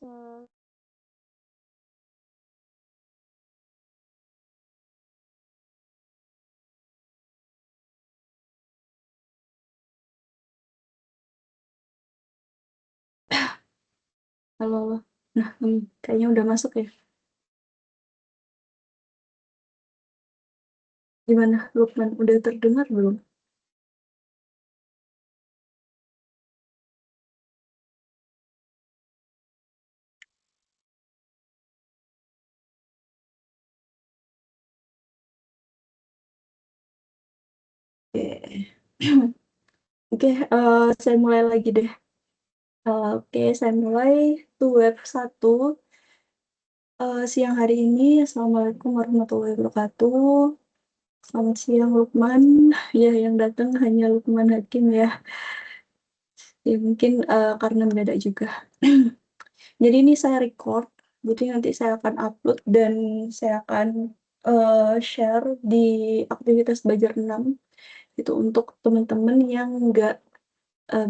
bisa. Halo, halo. Nah, kayaknya udah masuk ya. Gimana, Lukman? Udah terdengar belum? Oke, Oke, saya mulai lagi deh. Oke, saya mulai tuh web 1 siang hari ini. Assalamualaikum warahmatullahi wabarakatuh. Selamat siang, Lukman. Ya, yang datang hanya Lukman Hakim ya. Ya, mungkin karena mendadak juga. Jadi ini saya record, jadi nanti saya akan upload dan saya akan share di aktivitas Belajar 6 itu untuk teman-teman yang nggak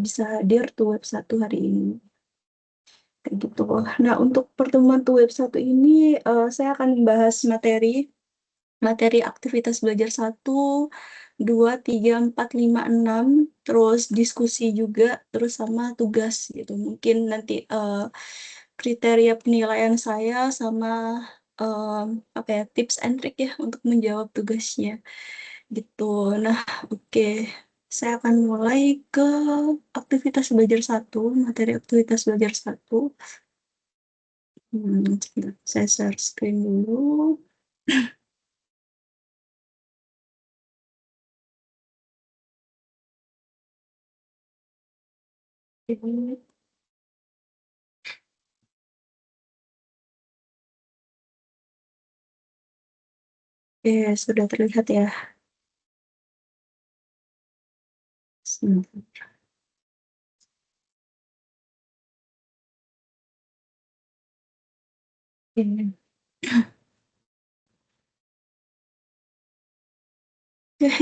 bisa hadir tuh web 1 hari ini. Kayak gitu. Nah, untuk pertemuan tuh web 1 ini saya akan membahas materi aktivitas belajar 1, 2, 3, 4, 5, 6, terus diskusi juga, terus sama tugas gitu. Mungkin nanti kriteria penilaian saya sama apa ya, tips and trick ya untuk menjawab tugasnya gitu. Nah, oke. Saya akan mulai ke aktivitas belajar 1, materi aktivitas belajar 1. Sebentar, saya share screen dulu. Ini. Sudah terlihat ya. Sebentar. Ini.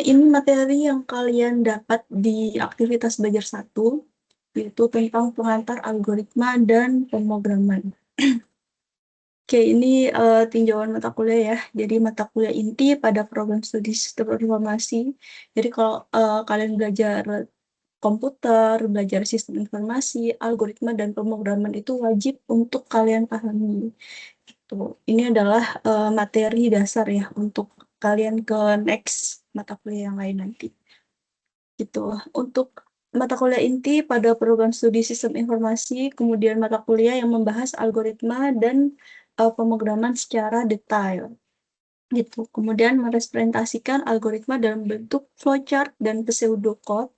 Ini materi yang kalian dapat di aktivitas belajar 1, yaitu tentang pengantar algoritma dan pemrograman. Oke, ini tinjauan mata kuliah ya. Jadi mata kuliah inti pada program studi sistem informasi. Jadi kalau kalian belajar komputer, belajar sistem informasi, algoritma, dan pemrograman itu wajib untuk kalian pahami. Gitu. Ini adalah materi dasar ya untuk kalian ke next mata kuliah yang lain nanti. Gitu. Untuk mata kuliah inti pada program studi sistem informasi, kemudian mata kuliah yang membahas algoritma dan pemrograman secara detail. Gitu. Kemudian merepresentasikan algoritma dalam bentuk flowchart dan pseudocode.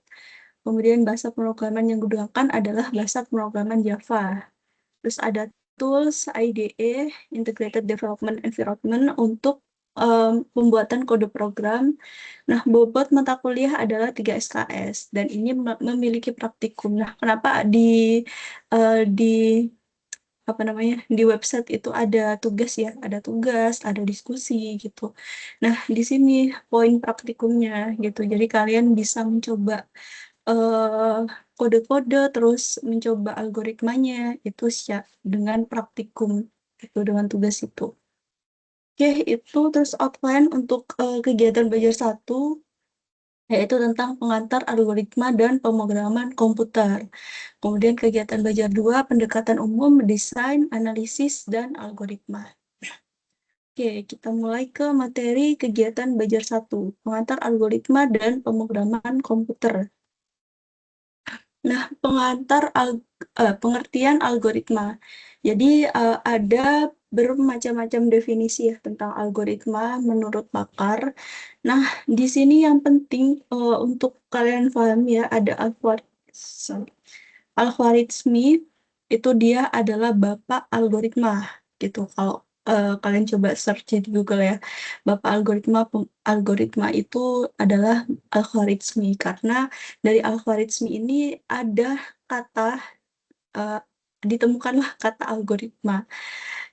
Kemudian bahasa pemrograman yang digunakan adalah bahasa pemrograman Java. Terus ada tools IDE, Integrated Development Environment, untuk pembuatan kode program. Nah, bobot mata kuliah adalah 3 SKS dan ini memiliki praktikum. Nah, kenapa di apa namanya, di website itu ada tugas ya, ada diskusi gitu. Nah, di sini poin praktikumnya gitu. Jadi kalian bisa mencoba eh, kode-kode, terus mencoba algoritmanya itu dengan praktikum itu, dengan tugas itu. Oke, itu terus outline untuk kegiatan belajar 1, yaitu tentang pengantar algoritma dan pemrograman komputer. Kemudian kegiatan belajar 2, pendekatan umum, desain, analisis, dan algoritma. Oke, kita mulai ke materi kegiatan belajar 1, pengantar algoritma dan pemrograman komputer. Nah, pengertian algoritma. Jadi ada bermacam-macam definisi ya tentang algoritma menurut pakar. Nah, di sini yang penting untuk kalian paham ya, ada algoritmi itu dia adalah bapak algoritma gitu. Kalau kalian coba search di Google ya, bapak algoritma itu adalah algoritmi, karena dari algoritmi ini ada kata eh, ditemukanlah kata algoritma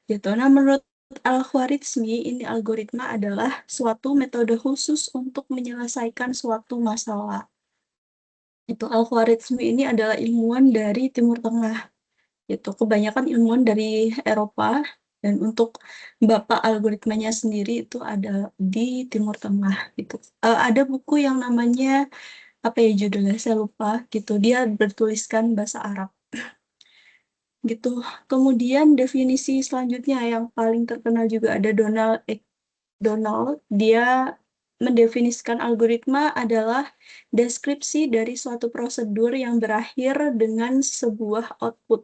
gitu. Nah, menurut algoritmi ini, algoritma adalah suatu metode khusus untuk menyelesaikan suatu masalah. Itu algoritmi ini adalah ilmuwan dari Timur Tengah. Itu kebanyakan ilmuwan dari Eropa, dan untuk bapak algoritmanya sendiri itu ada di Timur Tengah gitu. Ada buku yang namanya apa ya judulnya saya lupa gitu. Dia bertuliskan bahasa Arab gitu. Kemudian definisi selanjutnya yang paling terkenal juga ada Donald. Dia mendefinisikan algoritma adalah deskripsi dari suatu prosedur yang berakhir dengan sebuah output.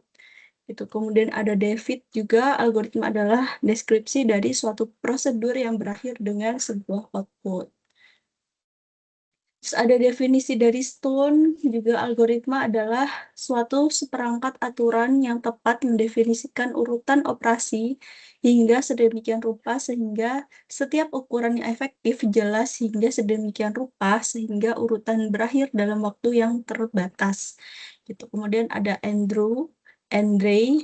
Itu. Kemudian ada David juga, algoritma adalah deskripsi dari suatu prosedur yang berakhir dengan sebuah output. Terus ada definisi dari Stone, juga algoritma adalah suatu seperangkat aturan yang tepat mendefinisikan urutan operasi hingga sedemikian rupa sehingga setiap ukuran yang efektif jelas hingga sedemikian rupa sehingga urutan berakhir dalam waktu yang terbatas. Gitu. Kemudian ada Andre,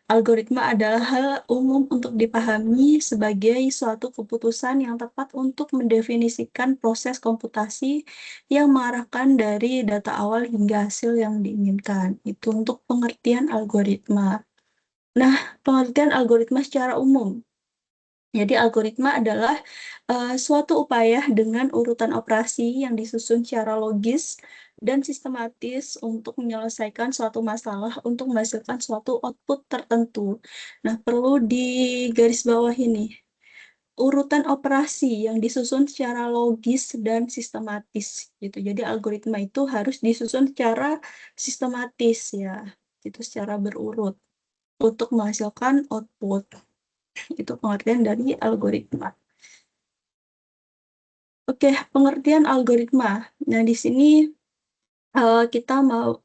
algoritma adalah hal umum untuk dipahami sebagai suatu keputusan yang tepat untuk mendefinisikan proses komputasi yang mengarahkan dari data awal hingga hasil yang diinginkan. Itu untuk pengertian algoritma. Nah, pengertian algoritma secara umum. Jadi algoritma adalah suatu upaya dengan urutan operasi yang disusun secara logis dan sistematis untuk menyelesaikan suatu masalah untuk menghasilkan suatu output tertentu. Nah, perlu digarisbawahi nih, urutan operasi yang disusun secara logis dan sistematis gitu. Jadi algoritma itu harus disusun secara sistematis ya, itu secara berurut untuk menghasilkan output. Itu pengertian dari algoritma. Oke, pengertian algoritma. Nah, di sini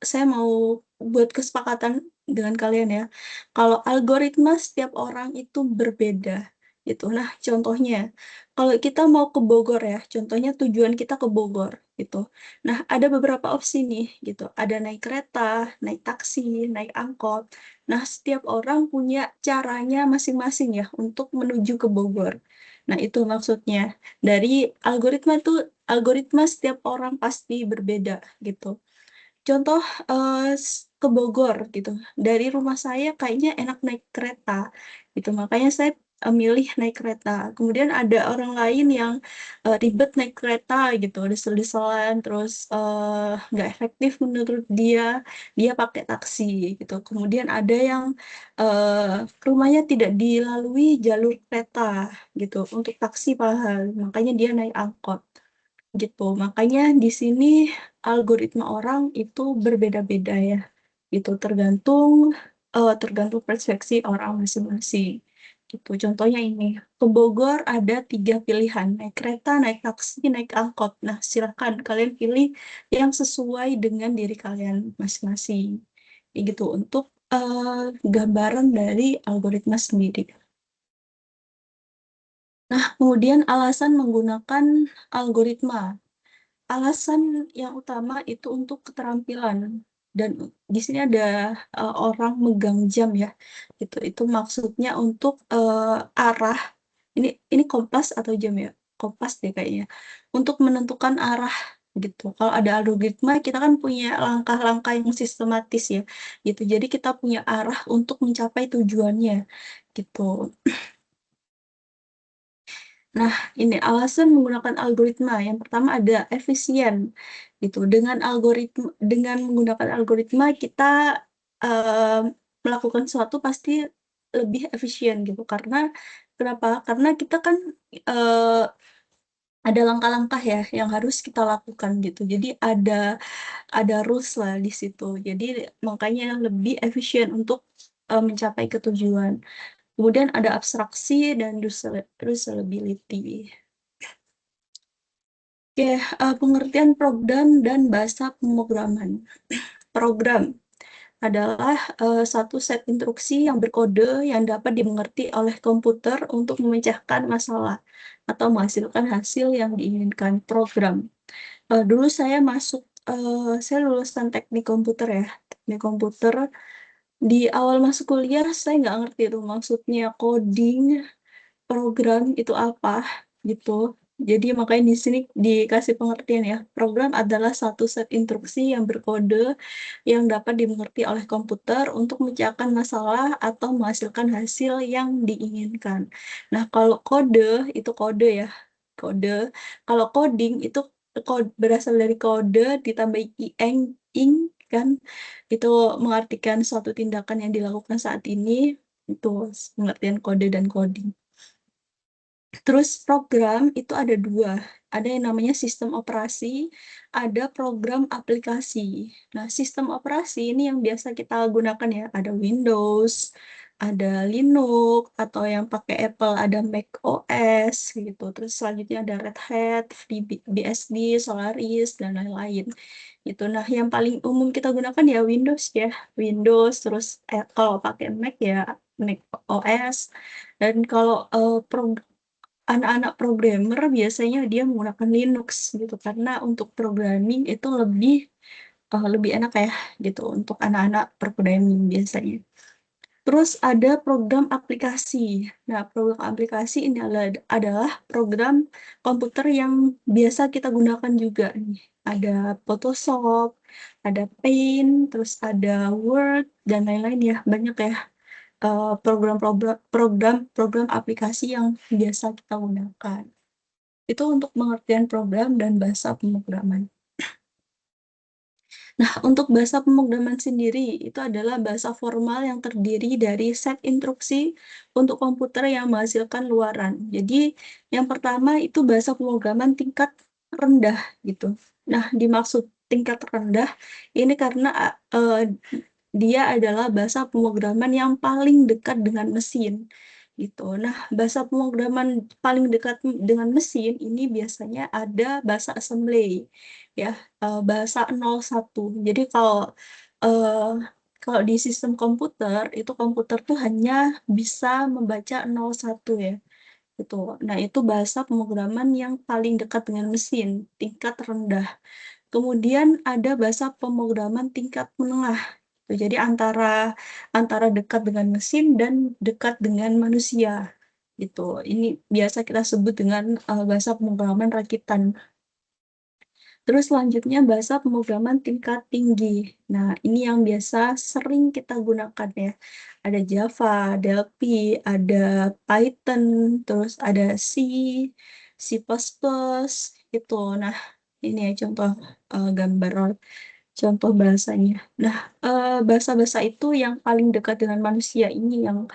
saya mau buat kesepakatan dengan kalian ya. Kalau algoritma setiap orang itu berbeda gitu. Nah, contohnya kalau kita mau ke Bogor ya, contohnya tujuan kita ke Bogor gitu. Nah, ada beberapa opsi nih gitu. Ada naik kereta, naik taksi, naik angkot. Nah, setiap orang punya caranya masing-masing ya untuk menuju ke Bogor. Nah, itu maksudnya. Dari algoritma setiap orang pasti berbeda gitu. Contoh ke Bogor gitu. Dari rumah saya kayaknya enak naik kereta gitu. Makanya saya milih naik kereta. Kemudian ada orang lain yang ribet naik kereta gitu, desel-deselan, terus nggak efektif menurut dia, dia pakai taksi gitu. Kemudian ada yang rumahnya tidak dilalui jalur kereta gitu, untuk taksi mahal, makanya dia naik angkot gitu. Makanya di sini algoritma orang itu berbeda-beda ya. Gitu tergantung persepsi orang masing-masing. Gitu. Contohnya ini, ke Bogor ada 3 pilihan, naik kereta, naik taksi, naik angkot. Nah, silakan kalian pilih yang sesuai dengan diri kalian masing-masing. Gitu untuk gambaran dari algoritma sendiri. Nah, kemudian alasan menggunakan algoritma. Alasan yang utama itu untuk keterampilan, dan di sini ada orang megang jam ya, itu maksudnya untuk arah, ini kompas atau jam ya, kompas deh kayaknya, untuk menentukan arah gitu. Kalau ada algoritma kita kan punya langkah-langkah yang sistematis ya gitu, jadi kita punya arah untuk mencapai tujuannya gitu. Nah, ini alasan menggunakan algoritma. Yang pertama ada efisien gitu. Dengan menggunakan algoritma kita eh, melakukan sesuatu pasti lebih efisien gitu. Karena kenapa? Karena kita kan eh, ada langkah-langkah ya yang harus kita lakukan gitu. Jadi ada rules lah di situ. Jadi makanya lebih efisien untuk mencapai ketujuan. Kemudian ada abstraksi dan reusability. Oke, pengertian program dan bahasa pemrograman. Program adalah satu set instruksi yang berkode yang dapat dimengerti oleh komputer untuk memecahkan masalah atau menghasilkan hasil yang diinginkan. Program. Dulu saya lulusan teknik komputer ya. Teknik komputer. Di awal masuk kuliah saya nggak ngerti tuh maksudnya coding, program itu apa gitu. Jadi makanya di sini dikasih pengertian ya, program adalah satu set instruksi yang berkode yang dapat dimengerti oleh komputer untuk memecahkan masalah atau menghasilkan hasil yang diinginkan. Nah, kalau kode itu kode ya, kode. Kalau coding itu berasal dari kode ditambah ing kan, itu mengartikan suatu tindakan yang dilakukan saat ini, itu pengertian kode dan coding. Terus program itu ada dua, ada yang namanya sistem operasi, ada program aplikasi. Nah, sistem operasi ini yang biasa kita gunakan ya, ada Windows, ada Linux, atau yang pakai Apple ada Mac OS gitu. Terus selanjutnya ada Red Hat, FreeBSD, Solaris, dan lain-lain. Gitu. Nah, yang paling umum kita gunakan ya Windows ya, Windows. Terus kalau pakai Mac ya Mac OS. Dan kalau anak-anak programmer biasanya dia menggunakan Linux gitu karena untuk programming itu lebih enak ya gitu untuk anak-anak programming biasanya. Terus ada program aplikasi. Nah, program aplikasi ini adalah program komputer yang biasa kita gunakan juga nih. Ada Photoshop, ada Paint, terus ada Word dan lain-lain ya. Banyak ya program aplikasi yang biasa kita gunakan. Itu untuk pengertian program dan bahasa pemrograman. Nah, untuk bahasa pemrograman sendiri, itu adalah bahasa formal yang terdiri dari set instruksi untuk komputer yang menghasilkan luaran. Jadi, yang pertama itu bahasa pemrograman tingkat rendah gitu. Nah, dimaksud tingkat rendah ini karena dia adalah bahasa pemrograman yang paling dekat dengan mesin gitu. Nah, bahasa pemrograman paling dekat dengan mesin ini biasanya ada bahasa assembly ya, bahasa 01. Jadi kalau di sistem komputer itu komputer tuh hanya bisa membaca 01 ya. Gitu. Nah, itu bahasa pemrograman yang paling dekat dengan mesin, tingkat rendah. Kemudian ada bahasa pemrograman tingkat menengah. Jadi antara antara dekat dengan mesin dan dekat dengan manusia. Gitu. Ini biasa kita sebut dengan bahasa pemrograman rakitan. Terus selanjutnya bahasa pemrograman tingkat tinggi. Nah, ini yang biasa sering kita gunakan ya. Ada Java, Delphi, ada Python, terus ada C, C++, itu. Nah, ini ya contoh gambar contoh bahasanya. Nah, bahasa-bahasa itu yang paling dekat dengan manusia ini yang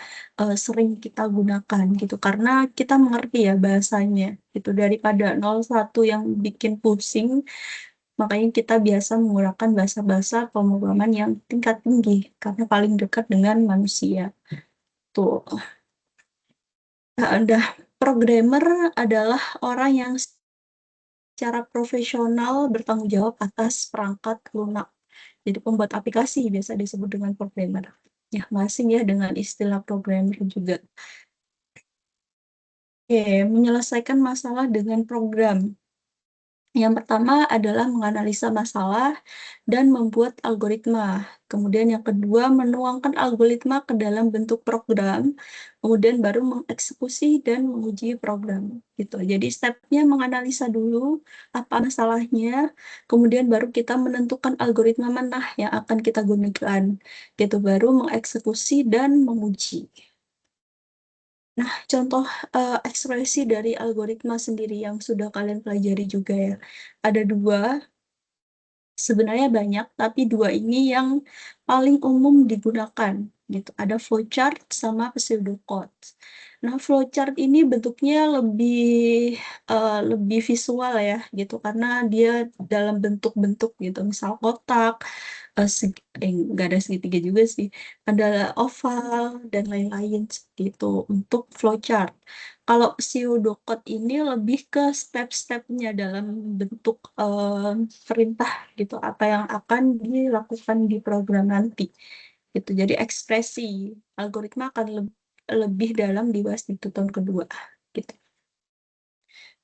sering kita gunakan gitu karena kita mengerti ya bahasanya gitu daripada 01 yang bikin pusing, makanya kita biasa menggunakan bahasa-bahasa pemrograman yang tingkat tinggi karena paling dekat dengan manusia. Tuh. Nah, programmer adalah orang yang secara profesional bertanggung jawab atas perangkat lunak. Jadi pembuat aplikasi biasa disebut dengan programmer. Ya, masing ya dengan istilah programmer juga. Oke, menyelesaikan masalah dengan program. Yang pertama adalah menganalisa masalah dan membuat algoritma. Kemudian yang kedua, menuangkan algoritma ke dalam bentuk program. Kemudian baru mengeksekusi dan menguji program. Gitu. Jadi stepnya menganalisa dulu apa masalahnya, kemudian baru kita menentukan algoritma mana yang akan kita gunakan. Gitu baru mengeksekusi dan menguji. Nah, contoh ekspresi dari algoritma sendiri yang sudah kalian pelajari juga ya. Ada dua, sebenarnya banyak, tapi dua ini yang paling umum digunakan. Gitu. Ada flowchart sama pseudocode. Nah, flowchart ini bentuknya lebih visual ya, gitu, karena dia dalam bentuk-bentuk gitu, misal kotak, nggak ada segitiga juga sih, ada oval dan lain-lain seperti itu untuk flowchart. Kalau pseudocode ini lebih ke step-stepnya dalam bentuk perintah gitu, apa yang akan dilakukan di program nanti. Gitu. Jadi ekspresi algoritma akan lebih dalam dibahas di tutorial kedua. Gitu.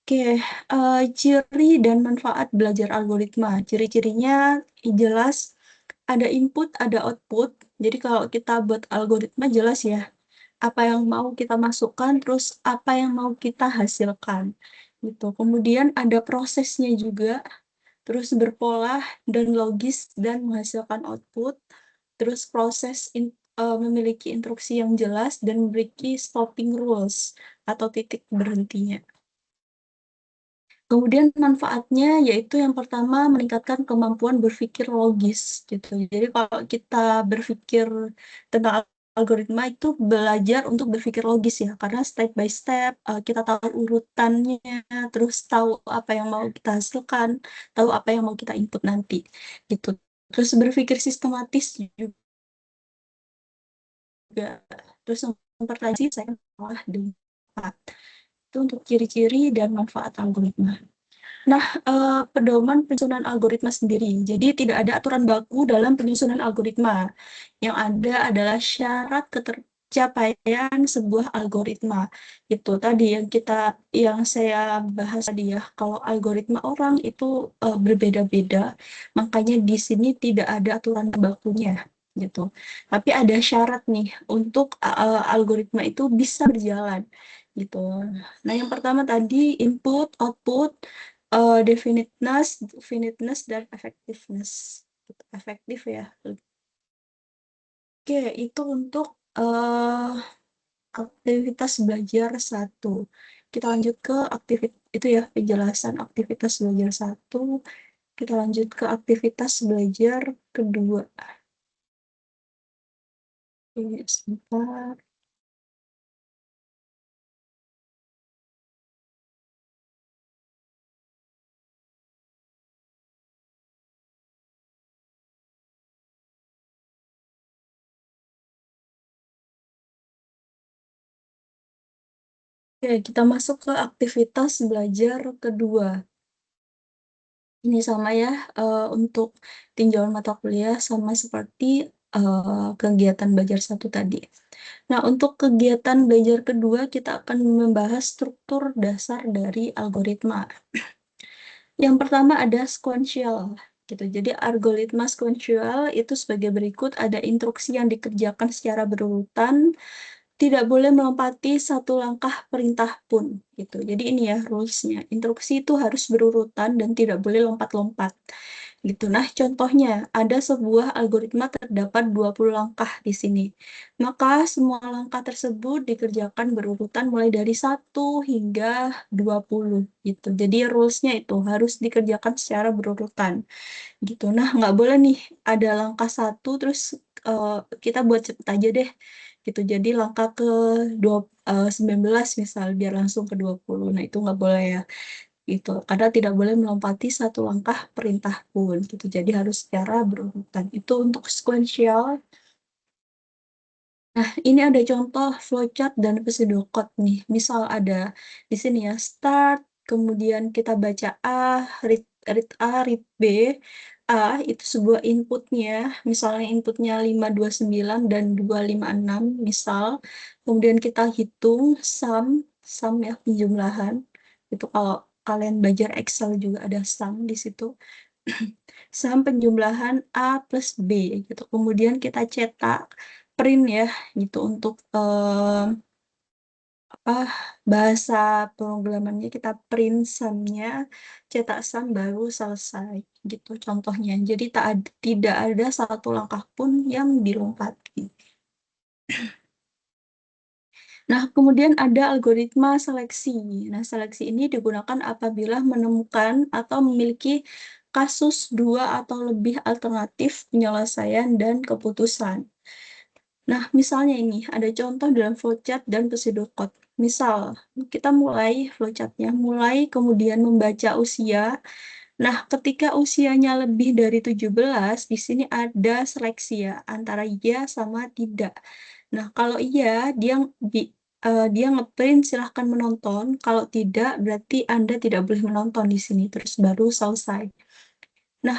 Oke, ciri dan manfaat belajar algoritma. Ciri-cirinya jelas ada input, ada output. Jadi kalau kita buat algoritma jelas ya, apa yang mau kita masukkan, terus apa yang mau kita hasilkan. gitu. Kemudian ada prosesnya juga, terus berpola dan logis dan menghasilkan output, terus memiliki instruksi yang jelas dan memiliki stopping rules atau titik berhentinya. Kemudian manfaatnya yaitu yang pertama meningkatkan kemampuan berpikir logis gitu. Jadi kalau kita berpikir tentang algoritma itu belajar untuk berpikir logis ya, karena step by step kita tahu urutannya, terus tahu apa yang mau kita hasilkan, tahu apa yang mau kita input nanti gitu. Terus berpikir sistematis juga. Terus mempertajam saya salah dengan tepat. Itu untuk ciri-ciri dan manfaat algoritma. Nah, pedoman penyusunan algoritma sendiri. Jadi tidak ada aturan baku dalam penyusunan algoritma. Yang ada adalah syarat ketercapaian sebuah algoritma. Itu tadi yang saya bahas tadi ya. Kalau algoritma orang itu berbeda-beda, makanya di sini tidak ada aturan bakunya gitu. Tapi ada syarat nih untuk algoritma itu bisa berjalan gitu. Nah, yang pertama tadi input, output, definiteness dan effectiveness. Efektif ya. Oke, itu untuk aktivitas belajar 1. Kita lanjut ke itu ya penjelasan aktivitas belajar 1. Kita lanjut ke aktivitas belajar kedua. Oke, sebentar. Oke, kita masuk ke aktivitas belajar kedua. Ini sama ya, untuk tinjauan mata kuliah sama seperti kegiatan belajar 1 tadi. Nah, untuk kegiatan belajar kedua, kita akan membahas struktur dasar dari algoritma. Yang pertama ada sequential, gitu. Jadi algoritma sequential itu sebagai berikut, ada instruksi yang dikerjakan secara berurutan, tidak boleh melompati satu langkah perintah pun, gitu. Jadi ini ya rules-nya, instruksi itu harus berurutan dan tidak boleh lompat-lompat. Gitu. Nah, contohnya ada sebuah algoritma terdapat 20 langkah di sini. Maka semua langkah tersebut dikerjakan berurutan mulai dari 1 hingga 20 gitu. Jadi rules-nya itu harus dikerjakan secara berurutan gitu. Nah, nggak boleh nih ada langkah 1 terus kita buat cepet aja deh gitu. Jadi langkah ke 19 misal biar langsung ke 20. Nah, itu nggak boleh ya gitu, karena tidak boleh melompati satu langkah perintah pun gitu. Jadi harus secara berurutan. Itu untuk sequential. Nah, ini ada contoh flowchart dan pseudocode nih. Misal ada di sini ya start, kemudian kita baca A, read A, read B. A itu sebuah inputnya, misalnya inputnya 529 dan 256 misal. Kemudian kita hitung sum ya penjumlahan. Itu kalau kalian belajar Excel juga ada sum di situ. Sum penjumlahan A plus B gitu. Kemudian kita cetak print ya gitu untuk bahasa pemrogramannya kita print sumnya, cetak sum baru selesai gitu contohnya. Jadi tidak ada satu langkah pun yang dilompati. Nah, kemudian ada algoritma seleksi. Nah, seleksi ini digunakan apabila menemukan atau memiliki kasus 2 atau lebih alternatif penyelesaian dan keputusan. Nah, misalnya ini ada contoh dalam flowchart dan pseudocode. Misal, kita mulai flowchartnya, mulai kemudian membaca usia. Nah, ketika usianya lebih dari 17, di sini ada seleksi ya, antara iya sama tidak. Nah, kalau iya, dia ngeprint silahkan menonton. Kalau tidak, berarti Anda tidak boleh menonton di sini. Terus baru selesai. Nah,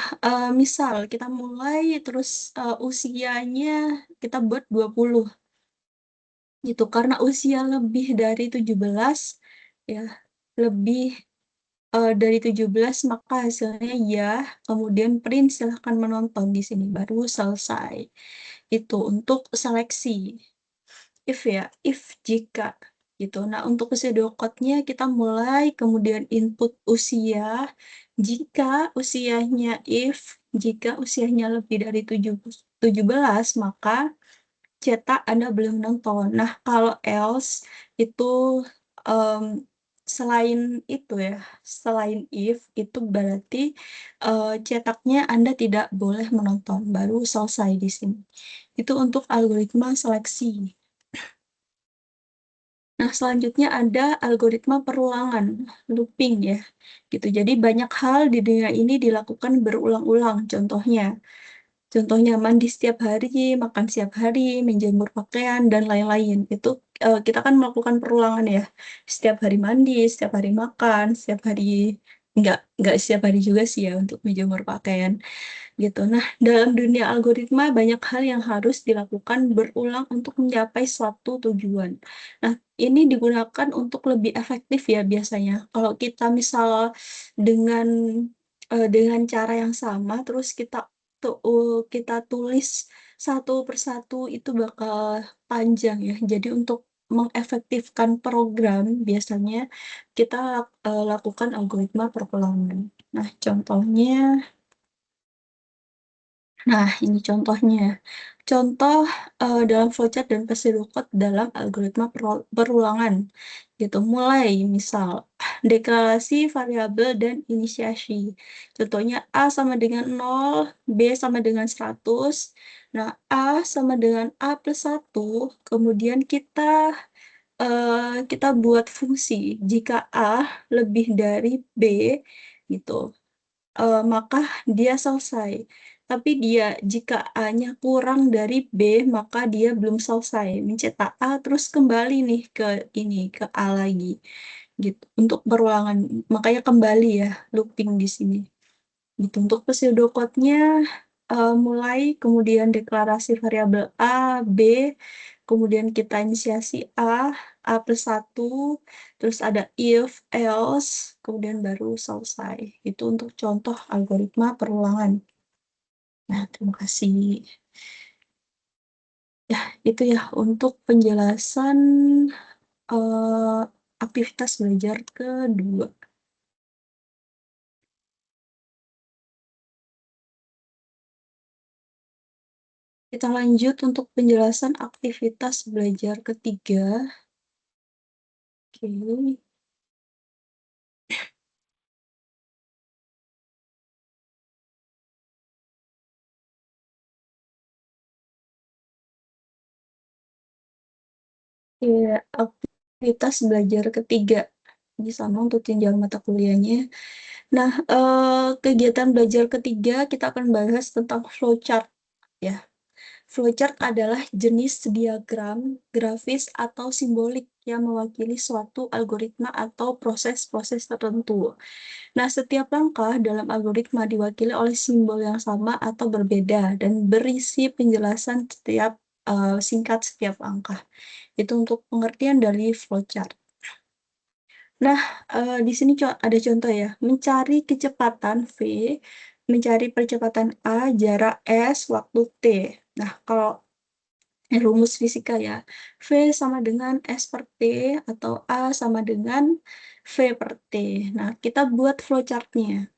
misal kita mulai terus usianya kita buat 20 gitu. Karena usia lebih dari 17 ya, lebih dari 17 maka hasilnya ya, kemudian print silahkan menonton di sini baru selesai. Itu untuk seleksi. If ya, if jika. gitu. Nah, untuk pseudocode-nya kita mulai, kemudian input usia. Jika usianya lebih dari 17, maka cetak Anda belum nonton. Nah, kalau else itu um, selain itu ya, selain if itu berarti cetaknya Anda tidak boleh menonton, baru selesai di sini. Itu untuk algoritma seleksi. Nah, selanjutnya ada algoritma perulangan, looping ya. Gitu. Jadi banyak hal di dunia ini dilakukan berulang-ulang. Contohnya mandi setiap hari, makan setiap hari, menjemur pakaian dan lain-lain. Itu kita kan melakukan perulangan ya. Setiap hari mandi, setiap hari makan, setiap hari enggak setiap hari juga sih ya untuk menjemur pakaian gitu. Nah, dalam dunia algoritma banyak hal yang harus dilakukan berulang untuk mencapai suatu tujuan. Nah, ini digunakan untuk lebih efektif ya biasanya. Kalau kita misal dengan dengan cara yang sama, terus kita tulis satu persatu itu bakal panjang ya. Jadi untuk mengefektifkan program biasanya kita lakukan algoritma perulangan. Nah, contohnya Nah, ini contohnya. Contoh dalam flowchart dan pseudocode dalam algoritma perulangan. Gitu. Mulai, misal, deklarasi variabel dan inisiasi. Contohnya A sama dengan 0, B sama dengan 100. Nah, A sama dengan A plus 1. Kemudian kita buat fungsi. Jika A lebih dari B, gitu maka dia selesai. Tapi jika A-nya kurang dari B, maka dia belum selesai. Mencetak A, terus kembali nih ke A lagi. Gitu. Untuk berulangan. Makanya kembali ya, looping di sini. Gitu. Untuk pseudocode-nya, mulai, kemudian deklarasi variabel A, B, kemudian kita inisiasi A plus 1, terus ada if, else, kemudian baru selesai. Itu untuk contoh algoritma perulangan. Nah, terima kasih. Ya, itu ya untuk penjelasan aktivitas belajar kedua. Kita lanjut untuk penjelasan aktivitas belajar ketiga. Oke. Ya, aktivitas belajar ketiga. Ini sama untuk jenjang mata kuliahnya. Nah, kegiatan belajar ketiga kita akan bahas tentang flowchart. Ya, flowchart adalah jenis diagram grafis atau simbolik yang mewakili suatu algoritma atau proses-proses tertentu. Nah, setiap langkah dalam algoritma diwakili oleh simbol yang sama atau berbeda dan berisi penjelasan singkat setiap langkah. Itu untuk pengertian dari flowchart. Nah, di sini ada contoh ya, mencari kecepatan V, mencari percepatan A, jarak S, waktu T. Nah, kalau rumus fisika ya, V sama dengan S per T atau A sama dengan V per T. Nah, kita buat flowchart-nya.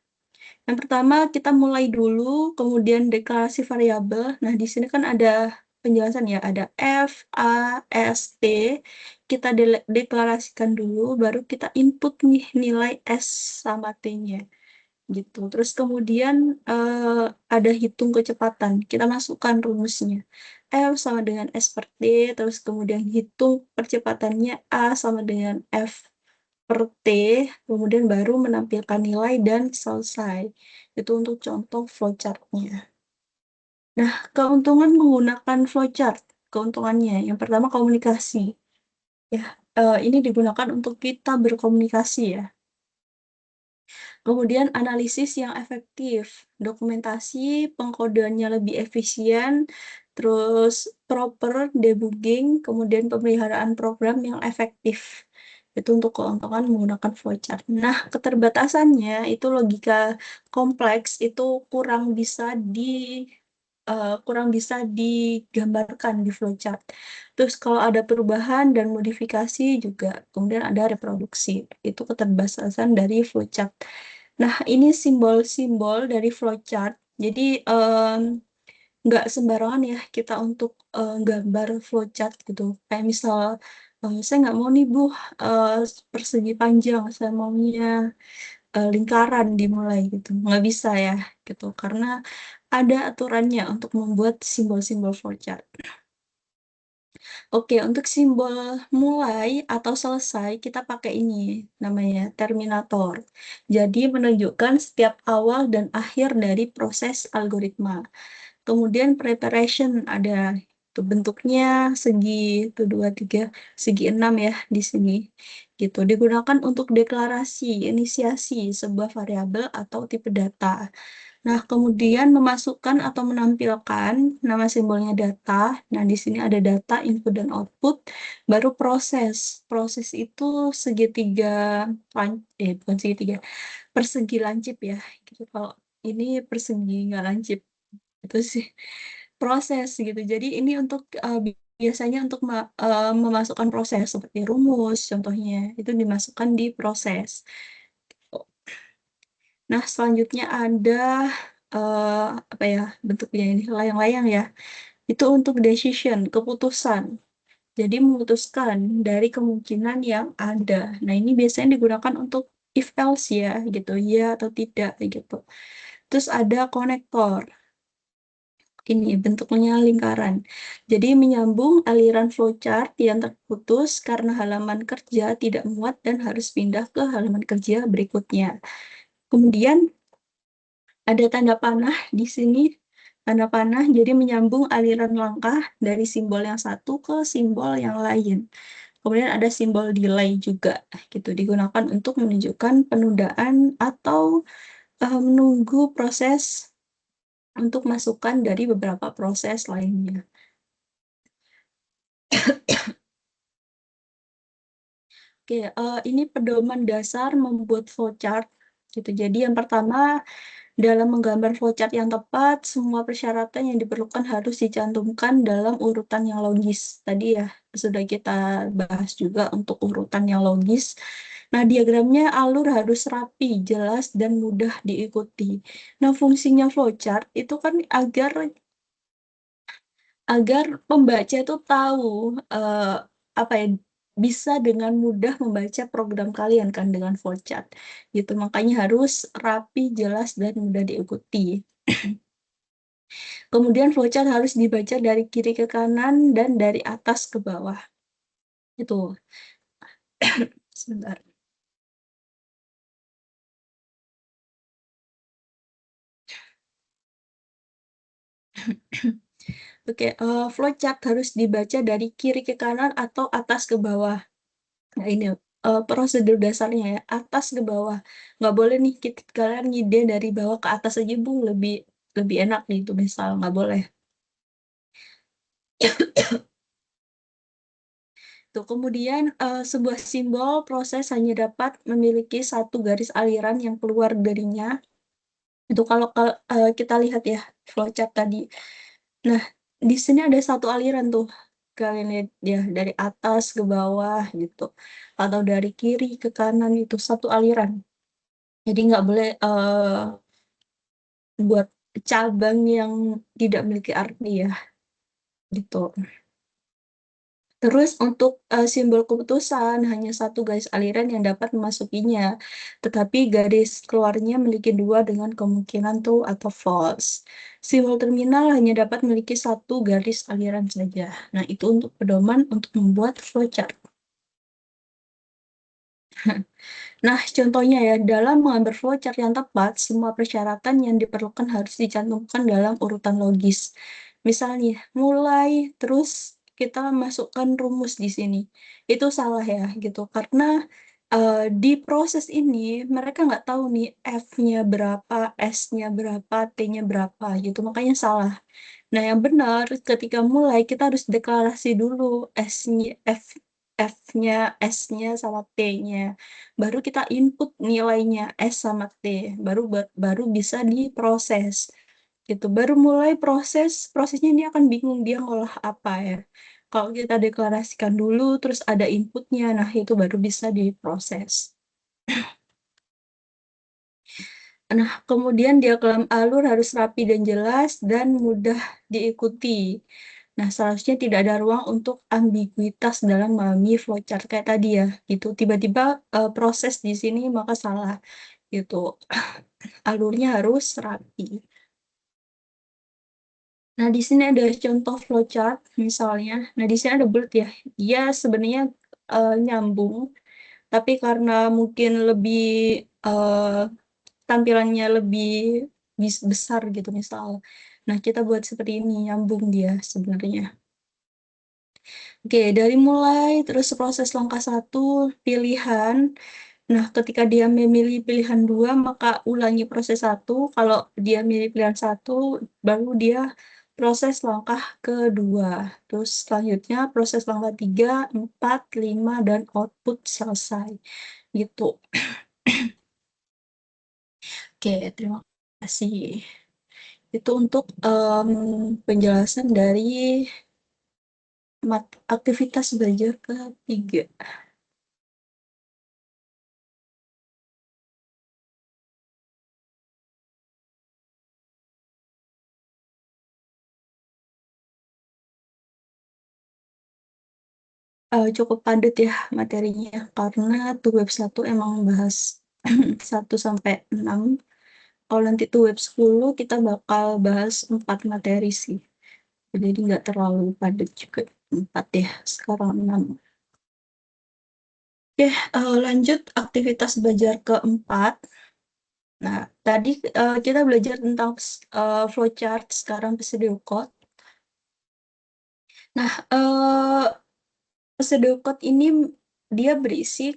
Yang pertama, kita mulai dulu, kemudian deklarasi variabel. Nah, di sini kan ada penjelasan ya, ada F, A, S, T. Kita deklarasikan dulu, baru kita input nih nilai S sama T-nya. Gitu. Terus kemudian ada hitung kecepatan. Kita masukkan rumusnya. F sama dengan S per T, terus kemudian hitung percepatannya A sama dengan F per T, kemudian baru menampilkan nilai dan selesai. Itu untuk contoh flowchart-nya. Nah, keuntungan menggunakan flowchart. Keuntungannya, yang pertama komunikasi. Ya, ini digunakan untuk kita berkomunikasi ya. Kemudian analisis yang efektif, dokumentasi pengkodeannya lebih efisien, terus proper debugging, kemudian pemeliharaan program yang efektif. Itu untuk keuntungan menggunakan flowchart. Nah, keterbatasannya itu logika kompleks itu kurang bisa kurang bisa digambarkan di flowchart. Terus kalau ada perubahan dan modifikasi juga, kemudian ada reproduksi. Itu keterbatasan dari flowchart. Nah, ini simbol-simbol dari flowchart. Jadi, nggak sembarangan ya kita untuk gambar flowchart gitu. Kayak misal, saya nggak mau nih Bu, persegi panjang, saya maunya lingkaran dimulai gitu. Nggak bisa ya gitu, karena ada aturannya untuk membuat simbol-simbol flowchart. Oke, untuk simbol mulai atau selesai kita pakai ini namanya terminator. Jadi menunjukkan setiap awal dan akhir dari proses algoritma. Kemudian preparation ada tuh bentuknya segi itu 2, 3, segi 6 ya di sini. Gitu. Digunakan untuk deklarasi, inisiasi sebuah variabel atau tipe data. Nah, kemudian memasukkan atau menampilkan nama simbolnya data. Nah, di sini ada data, input dan output, baru proses. Proses itu segitiga, bukan segitiga, persegi lancip ya. Gitu. Kalau ini persegi nggak lancip itu sih proses gitu. Jadi ini untuk biasanya untuk memasukkan proses seperti rumus contohnya itu dimasukkan di proses. Nah, selanjutnya ada apa ya bentuknya ini layang-layang ya. Itu untuk decision, keputusan. Jadi memutuskan dari kemungkinan yang ada. Nah, ini biasanya digunakan untuk if else ya gitu, ya atau tidak gitu. Terus ada konektor. Ini bentuknya lingkaran. Jadi menyambung aliran flowchart yang terputus karena halaman kerja tidak muat dan harus pindah ke halaman kerja berikutnya. Kemudian ada tanda panah di sini. Tanda panah jadi menyambung aliran langkah dari simbol yang satu ke simbol yang lain. Kemudian ada simbol delay juga gitu digunakan untuk menunjukkan penundaan atau menunggu proses untuk masukan dari beberapa proses lainnya. Oke, ini pedoman dasar membuat flowchart gitu. Jadi yang pertama, dalam menggambar flowchart yang tepat, semua persyaratan yang diperlukan harus dicantumkan dalam urutan yang logis. Tadi ya sudah kita bahas juga untuk urutan yang logis. Nah, diagramnya alur harus rapi, jelas, dan mudah diikuti. Nah, fungsinya flowchart itu kan agar pembaca itu tahu apa ya bisa dengan mudah membaca program kalian kan dengan flowchart gitu, makanya harus rapi, jelas, dan mudah diikuti. Kemudian flowchart harus dibaca dari kiri ke kanan dan dari atas ke bawah. Itu sebentar. Oke, flowchart harus dibaca dari kiri ke kanan atau atas ke bawah. Nah, ini prosedur dasarnya ya, atas ke bawah. Nggak boleh nih kalian ngide dari bawah ke atas aja, Bu, lebih lebih enak gitu, misal. Nggak boleh. Tuh, kemudian sebuah simbol proses hanya dapat memiliki satu garis aliran yang keluar darinya. Itu kalau kita lihat ya, flowchart tadi. Nah, di sini ada satu aliran tuh. Kalian lihat ya, dari atas ke bawah gitu. Atau dari kiri ke kanan itu satu aliran. Jadi nggak boleh buat cabang yang tidak memiliki arti ya, gitu. Terus untuk simbol keputusan hanya satu garis aliran yang dapat memasukinya, tetapi garis keluarnya memiliki dua dengan kemungkinan true atau false. Simbol terminal hanya dapat memiliki satu garis aliran saja. Nah, itu untuk pedoman untuk membuat flowchart. Nah, contohnya ya, dalam mengambil flowchart yang tepat, semua persyaratan yang diperlukan harus dicantumkan dalam urutan logis. Misalnya, mulai, terus kita masukkan rumus di sini. Itu salah ya, gitu. Karena di proses ini, mereka nggak tahu nih F-nya berapa, S-nya berapa, T-nya berapa, gitu. Makanya salah. Nah, yang benar ketika mulai kita harus deklarasi dulu S-nya, F-nya, S-nya sama T-nya. Baru kita input nilainya S sama T, baru baru bisa diproses. gitu. Baru mulai prosesnya dia akan bingung dia ngolah apa ya. Kalau kita deklarasikan dulu, terus ada inputnya, nah itu baru bisa diproses. Nah, kemudian diagram alur harus rapi dan jelas dan mudah diikuti. Nah, seharusnya tidak ada ruang untuk ambiguitas dalam memahami flowchart kayak tadi ya, gitu. Tiba-tiba proses di sini maka salah, gitu. Alurnya harus rapi. Nah, di sini ada contoh flowchart misalnya. Nah, di sini ada bullet ya. Dia sebenarnya nyambung, tapi karena mungkin lebih eh, tampilannya lebih besar gitu misal. Nah, kita buat seperti ini, nyambung dia sebenarnya. Oke, dari mulai terus proses langkah 1, pilihan. Nah, ketika dia memilih pilihan 2, maka ulangi proses 1. Kalau dia milih pilihan 1, baru dia proses langkah kedua. Terus selanjutnya proses langkah 3, 4, 5, dan output selesai. Gitu. Oke, terima kasih. Itu untuk penjelasan dari aktivitas belajar ketiga. Cukup padat ya materinya, karena tuh web 1 emang bahas 1 sampai 6. Kalau nanti tuh web 10, kita bakal bahas 4 materi sih. Jadi nggak terlalu padat juga. 4 ya, sekarang 6. Oke, lanjut aktivitas belajar keempat. Nah, tadi kita belajar tentang flowchart, sekarang pseudocode. Nah, pseudocode ini dia berisi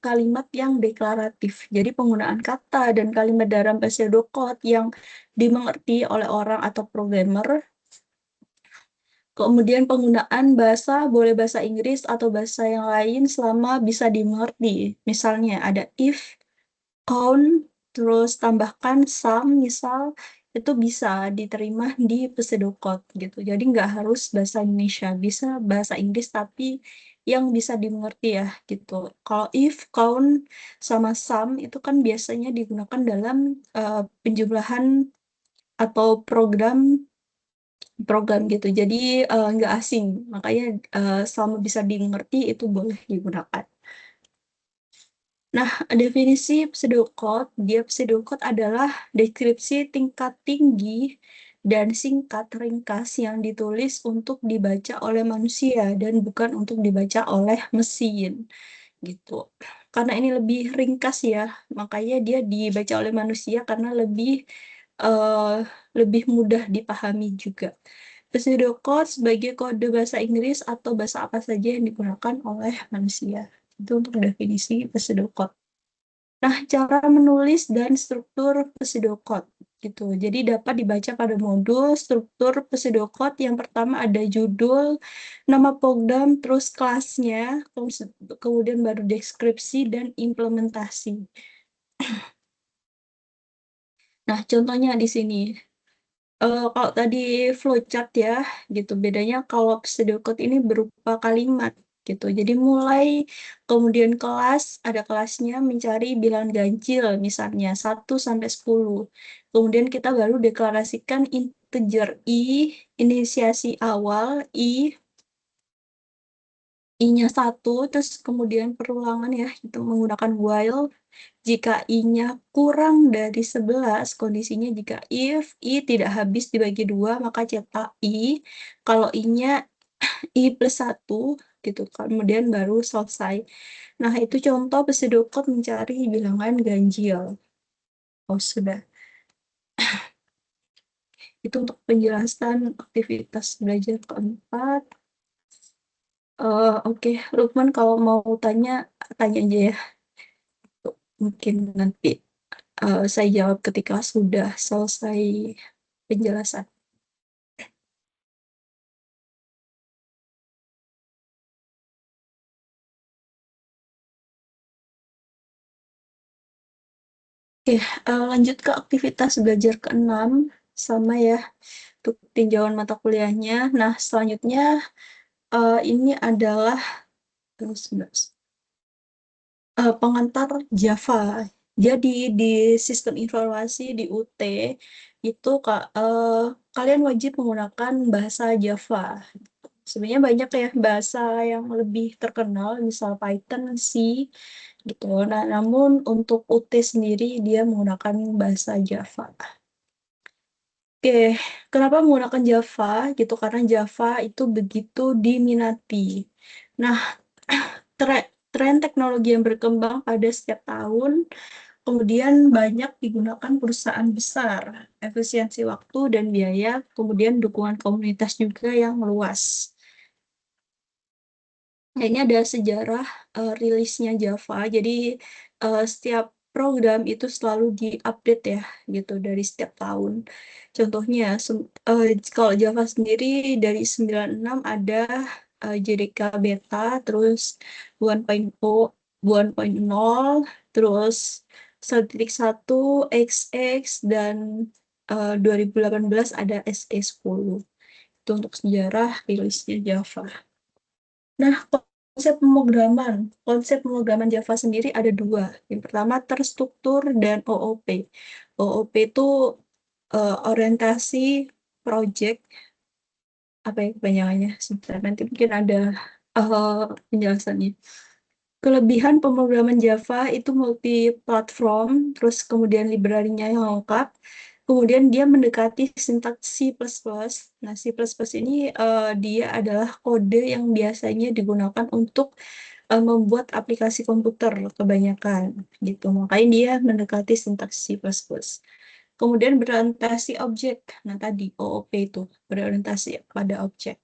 kalimat yang deklaratif. Jadi penggunaan kata dan kalimat dalam pseudocode yang dimengerti oleh orang atau programmer. Kemudian penggunaan bahasa, boleh bahasa Inggris atau bahasa yang lain selama bisa dimengerti. Misalnya ada if, count, terus tambahkan sum, misal, itu bisa diterima di pseudocode gitu. Jadi nggak harus bahasa Indonesia, bisa bahasa Inggris tapi yang bisa dimengerti ya gitu. Kalau if, count, sama sum itu kan biasanya digunakan dalam penjumlahan atau program gitu. Jadi nggak asing, makanya selama bisa dimengerti itu boleh digunakan. Nah, definisi pseudocode, dia pseudocode adalah deskripsi tingkat tinggi dan singkat ringkas yang ditulis untuk dibaca oleh manusia dan bukan untuk dibaca oleh mesin gitu. Karena ini lebih ringkas ya, makanya dia dibaca oleh manusia karena eh, lebih mudah dipahami juga. Pseudocode sebagai kode bahasa Inggris atau bahasa apa saja yang digunakan oleh manusia. Itu untuk definisi pseudocode. Nah, cara menulis dan struktur pseudocode gitu. Jadi dapat dibaca pada modul struktur pseudocode. Yang pertama ada judul, nama program, terus kelasnya, kemudian baru deskripsi dan implementasi. Nah, contohnya di sini. Kalau tadi flowchart ya, gitu. Bedanya kalau pseudocode ini berupa kalimat, gitu. Jadi mulai kemudian kelas, ada kelasnya mencari bilangan ganjil, misalnya 1 sampai 10. Kemudian kita baru deklarasikan integer i, inisiasi awal i, i-nya 1, terus kemudian perulangan ya, itu menggunakan while. Jika i-nya kurang dari 11, kondisinya jika if i tidak habis dibagi 2, maka cetak i. Kalau i-nya i plus 1, gitu. Kemudian baru selesai. Nah, itu contoh pseudocode mencari bilangan ganjil. Oh, sudah. Itu untuk penjelasan aktivitas belajar keempat. Oke, Lukman kalau mau tanya, tanya aja ya. Mungkin nanti saya jawab ketika sudah selesai penjelasan. Oke, lanjut ke aktivitas belajar keenam. sama ya untuk tinjauan mata kuliahnya. Nah, selanjutnya ini adalah terus pengantar Java. Jadi di sistem informasi di UT itu kalian wajib menggunakan bahasa Java. Sebenarnya banyak ya bahasa yang lebih terkenal, misal Python, C, gitu. Nah, namun untuk UT sendiri dia menggunakan bahasa Java. Oke, kenapa menggunakan Java? Gitu karena Java itu begitu diminati. Nah, tren teknologi yang berkembang pada setiap tahun, kemudian banyak digunakan perusahaan besar, efisiensi waktu dan biaya, kemudian dukungan komunitas juga yang luas. Nah, ini ada sejarah rilisnya Java. Jadi setiap program itu selalu diupdate ya, gitu dari setiap tahun. Contohnya, kalau Java sendiri dari 96 ada JDK Beta, terus 1.0, 1.0, terus 1.1, XX, dan 2018 ada SE10. Itu untuk sejarah rilisnya Java. Nah, konsep pemrograman Java sendiri ada dua. Yang pertama terstruktur dan OOP. OOP itu orientasi project, apa ya kepanjangannya? Sebentar, nanti mungkin ada penjelasannya. Kelebihan pemrograman Java itu multi-platform, terus kemudian library-nya yang lengkap, kemudian dia mendekati sintaks C++. Nah, C++ ini dia adalah kode yang biasanya digunakan untuk membuat aplikasi komputer kebanyakan, gitu. Makanya dia mendekati sintaks C++. Kemudian berorientasi objek. Nah, tadi OOP itu berorientasi pada objek.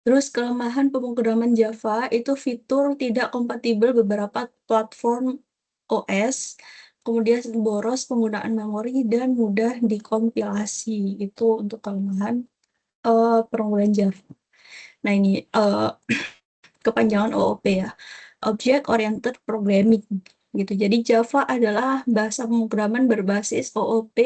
Terus kelemahan pemrograman Java itu fitur tidak kompatibel beberapa platform OS, kemudian boros penggunaan memori dan mudah dikompilasi. Itu untuk kelemahan pemrograman Java. Nah, ini kepanjangan OOP ya. Object Oriented Programming gitu. Jadi Java adalah bahasa pemrograman berbasis OOP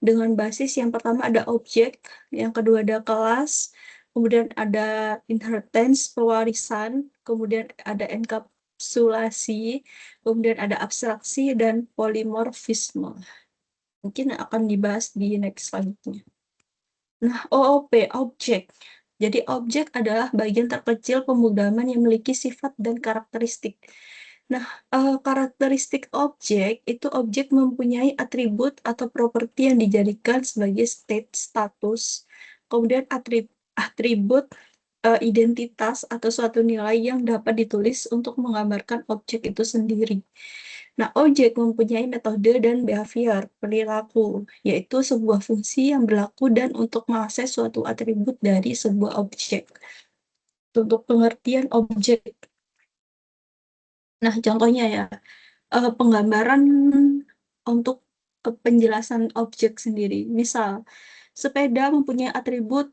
dengan basis yang pertama ada objek, yang kedua ada kelas, kemudian ada inheritance pewarisan, kemudian ada enkapsulasi, kemudian ada abstraksi dan polimorfisme. Mungkin akan dibahas di next selanjutnya. Nah, OOP, objek. Jadi objek adalah bagian terkecil pemrograman yang memiliki sifat dan karakteristik. Nah, karakteristik objek itu objek mempunyai atribut atau properti yang dijadikan sebagai state status, kemudian atribut identitas atau suatu nilai yang dapat ditulis untuk menggambarkan objek itu sendiri. Nah, objek mempunyai metode dan behavior, perilaku, yaitu sebuah fungsi yang berlaku dan untuk mengakses suatu atribut dari sebuah objek. Untuk pengertian objek. Nah, contohnya ya, penggambaran untuk penjelasan objek sendiri. Misal, sepeda mempunyai atribut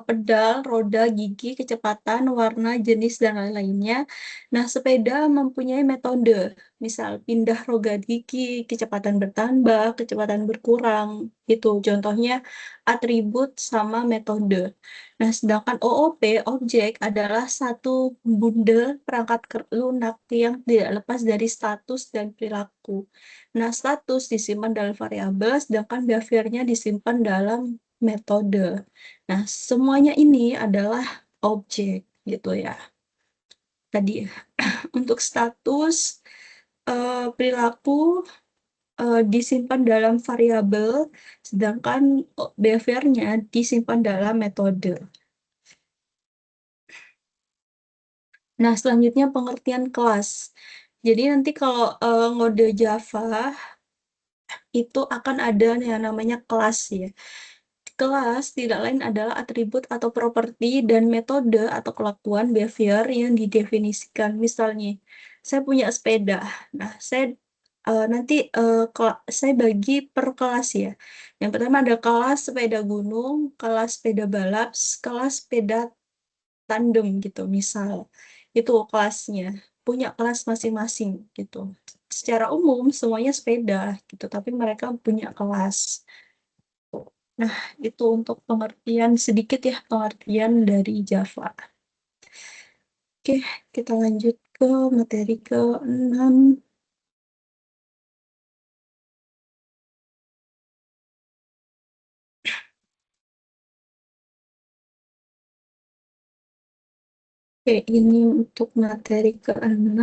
pedal, roda, gigi, kecepatan, warna, jenis, dan lain-lainnya. Nah, sepeda mempunyai metode, misal pindah roda gigi, kecepatan bertambah, kecepatan berkurang. Itu contohnya atribut sama metode. Nah, sedangkan OOP, objek, adalah satu bundel perangkat lunak yang tidak lepas dari status dan perilaku. Nah, status disimpan dalam variabel, sedangkan behaviornya disimpan dalam metode. Nah, semuanya ini adalah objek, gitu ya. Tadi untuk status perilaku disimpan dalam variabel, sedangkan behaviornya disimpan dalam metode. Nah, selanjutnya pengertian kelas. Jadi nanti kalau ngode Java itu akan ada yang namanya kelas ya. Kelas tidak lain adalah atribut atau properti dan metode atau kelakuan behavior yang didefinisikan. Misalnya, saya punya sepeda. Nah, nanti saya bagi per kelas ya. Yang pertama ada kelas sepeda gunung, kelas sepeda balap, kelas sepeda tandem gitu misal. Itu kelasnya. punya kelas masing-masing gitu. Secara umum semuanya sepeda gitu, tapi mereka punya kelas. Nah, itu untuk pengertian sedikit ya, pengertian dari Java. Oke, kita lanjut ke materi ke-6. Oke, ini untuk materi ke-6.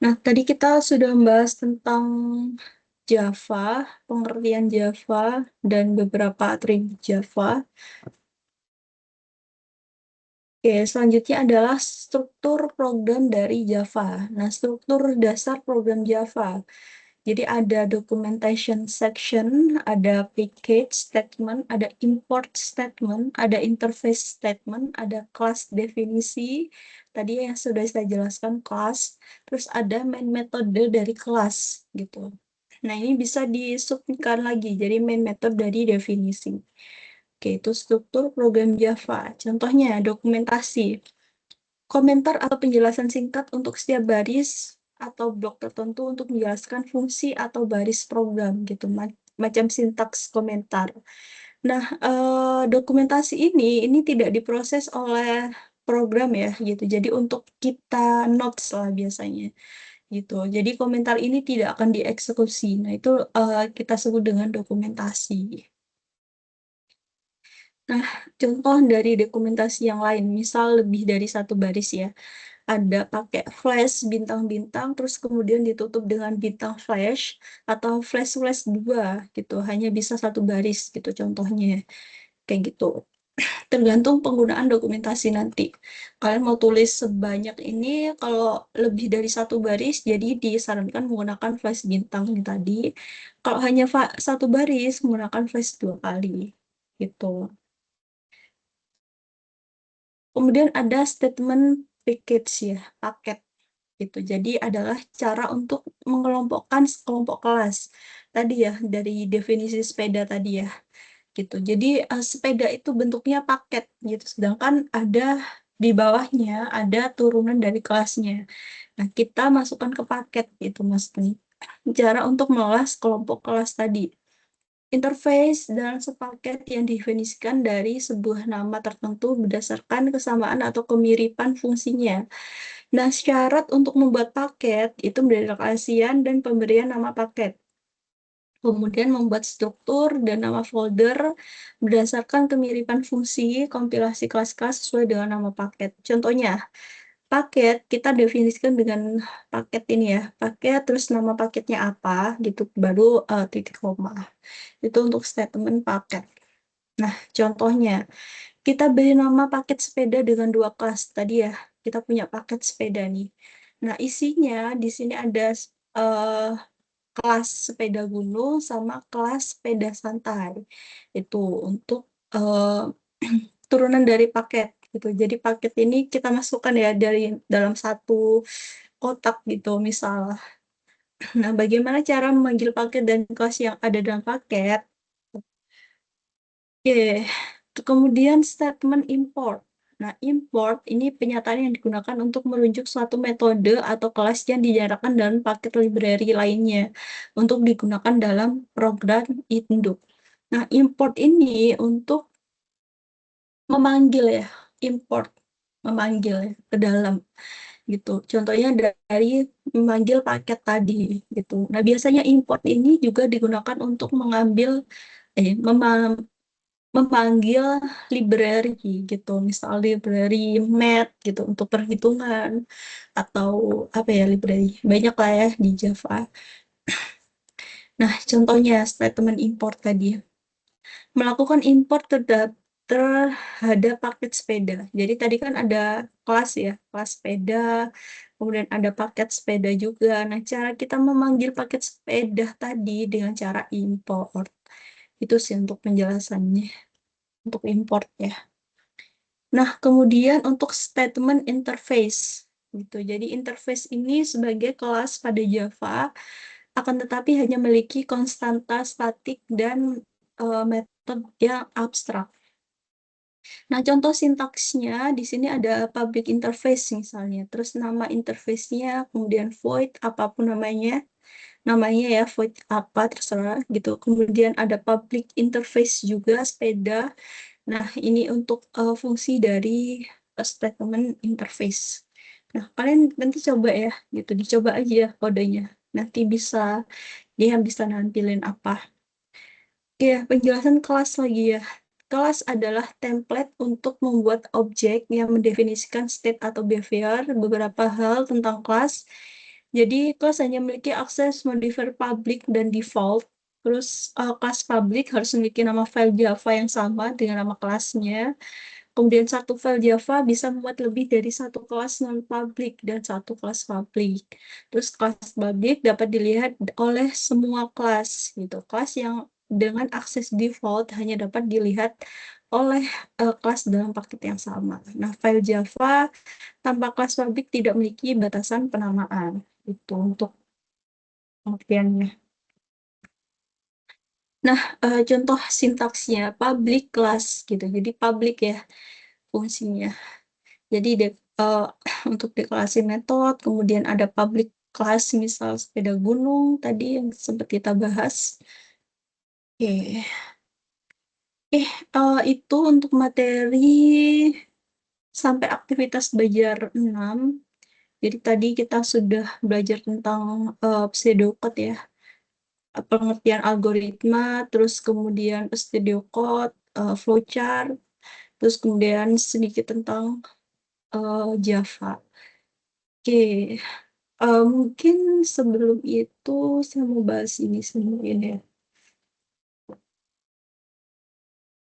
Nah, tadi kita sudah membahas tentang Java, pengertian Java, dan beberapa atribut Java. Oke, selanjutnya adalah struktur program dari Java. Nah, struktur dasar program Java. Jadi ada documentation section, ada package statement, ada import statement, ada interface statement, ada class definisi. Tadi yang sudah saya jelaskan class, terus ada main metode dari kelas gitu. Nah, ini bisa disubkan lagi, jadi main method dari definisi. Oke, itu struktur program Java. Contohnya, dokumentasi. Komentar atau penjelasan singkat untuk setiap baris atau blok tertentu untuk menjelaskan fungsi atau baris program gitu, macam sintaks komentar. Nah, dokumentasi ini tidak diproses oleh program ya gitu. Jadi untuk kita notes lah biasanya gitu. Jadi komentar ini tidak akan dieksekusi. Nah, itu kita sebut dengan dokumentasi. Nah, contoh dari dokumentasi yang lain, misal lebih dari satu baris ya, ada pakai flash bintang-bintang, terus kemudian ditutup dengan bintang flash, atau flash-flash dua gitu, hanya bisa satu baris gitu contohnya, kayak gitu. Tergantung penggunaan dokumentasi nanti. Kalian mau tulis sebanyak ini, kalau lebih dari satu baris, jadi disarankan menggunakan flash bintang ini tadi. Kalau hanya satu baris, menggunakan flash dua kali gitu. Kemudian ada statement package ya, paket gitu. Jadi adalah cara untuk mengelompokkan kelompok kelas. Tadi ya, dari definisi sepeda tadi ya, gitu. Jadi sepeda itu bentuknya paket gitu. Sedangkan ada di bawahnya ada turunan dari kelasnya. Nah, kita masukkan ke paket gitu, Mas. Cara untuk mengelola kelompok kelas tadi. Interface dalam sepaket yang didefinisikan dari sebuah nama tertentu berdasarkan kesamaan atau kemiripan fungsinya. Nah, syarat untuk membuat paket itu mendedikasikan dan pemberian nama paket. Kemudian membuat struktur dan nama folder berdasarkan kemiripan fungsi kompilasi kelas-kelas sesuai dengan nama paket. Contohnya, paket kita definisikan dengan paket ini ya, paket terus nama paketnya apa gitu, baru titik koma. Itu untuk statement paket. Nah, contohnya, kita beri nama paket sepeda dengan dua kelas. Tadi ya, kita punya paket sepeda nih. Nah, isinya di sini ada eh, kelas sepeda gunung sama kelas sepeda santai. Itu untuk turunan dari paket gitu. Jadi paket ini kita masukkan ya dari dalam satu kotak gitu, misal. Nah, bagaimana cara memanggil paket dan kelas yang ada dalam paket? Oke, kemudian statement import. Nah, import ini penyataan yang digunakan untuk merujuk suatu metode atau kelas yang dijarakkan dalam paket library lainnya untuk digunakan dalam program induk. Nah, import ini untuk memanggil ya, import, memanggil ya, ke dalam gitu. Contohnya dari memanggil paket tadi gitu. Nah, biasanya import ini juga digunakan untuk mengambil memanggil library gitu, misal library math gitu untuk perhitungan atau apa ya, library banyak lah ya di Java. Nah, contohnya statement import tadi, melakukan import terhadap paket sepeda. Jadi tadi kan ada kelas ya, kelas sepeda, kemudian ada paket sepeda juga. Nah, cara kita memanggil paket sepeda tadi dengan cara import. Itu sih untuk penjelasannya, untuk import ya. Nah, kemudian untuk statement interface gitu. Jadi interface ini sebagai kelas pada Java akan tetapi hanya memiliki konstanta statik dan metode yang abstrak. Nah, contoh sintaksnya di sini ada public interface misalnya. Terus nama interface-nya, kemudian void, apapun namanya ya, void apa, terserah gitu. Kemudian ada public interface juga, sepeda. Nah, ini untuk fungsi dari statement interface. Nah, kalian nanti coba ya, gitu. Dicoba aja kodenya. Nanti dia bisa nampilin apa. Ya, penjelasan kelas lagi ya. Kelas adalah template untuk membuat objek yang mendefinisikan state atau behavior beberapa hal tentang kelas. Jadi, kelas hanya memiliki akses modifier public dan default. Terus, kelas public harus memiliki nama file Java yang sama dengan nama kelasnya. Kemudian satu file Java bisa membuat lebih dari satu kelas non-public dan satu kelas public. Terus kelas public dapat dilihat oleh semua kelas gitu. Kelas yang dengan akses default hanya dapat dilihat oleh kelas dalam paket yang sama. Nah, file Java tanpa kelas public tidak memiliki batasan penamaan. Itu untuk pengertiannya. Nah, contoh sintaksnya public class gitu. Jadi public ya fungsinya. Jadi eh, untuk deklarasi metode, kemudian ada public class, misal sepeda gunung tadi yang sempat kita bahas. Oke, itu untuk materi sampai aktivitas belajar 6. Jadi tadi kita sudah belajar tentang pseudocode ya, pengertian algoritma, terus kemudian pseudocode, flowchart, terus kemudian sedikit tentang Java. Oke, mungkin sebelum itu saya mau bahas ini sendiri ya.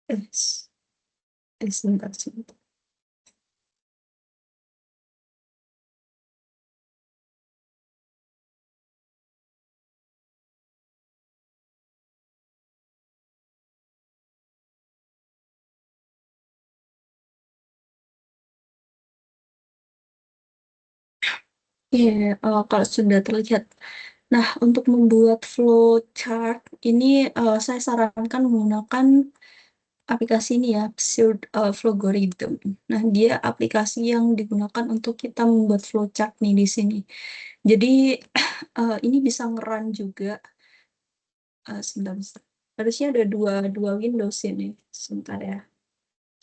Eh, sebentar. Iya, kalau sudah terlihat. Nah, untuk membuat flowchart ini saya sarankan menggunakan aplikasi ini ya, Flowgorithm. Nah, dia aplikasi yang digunakan untuk kita membuat flowchart nih di sini. Jadi ini bisa ngeran juga. Sebentar. Harusnya ada dua Windows ini. Sebentar ya.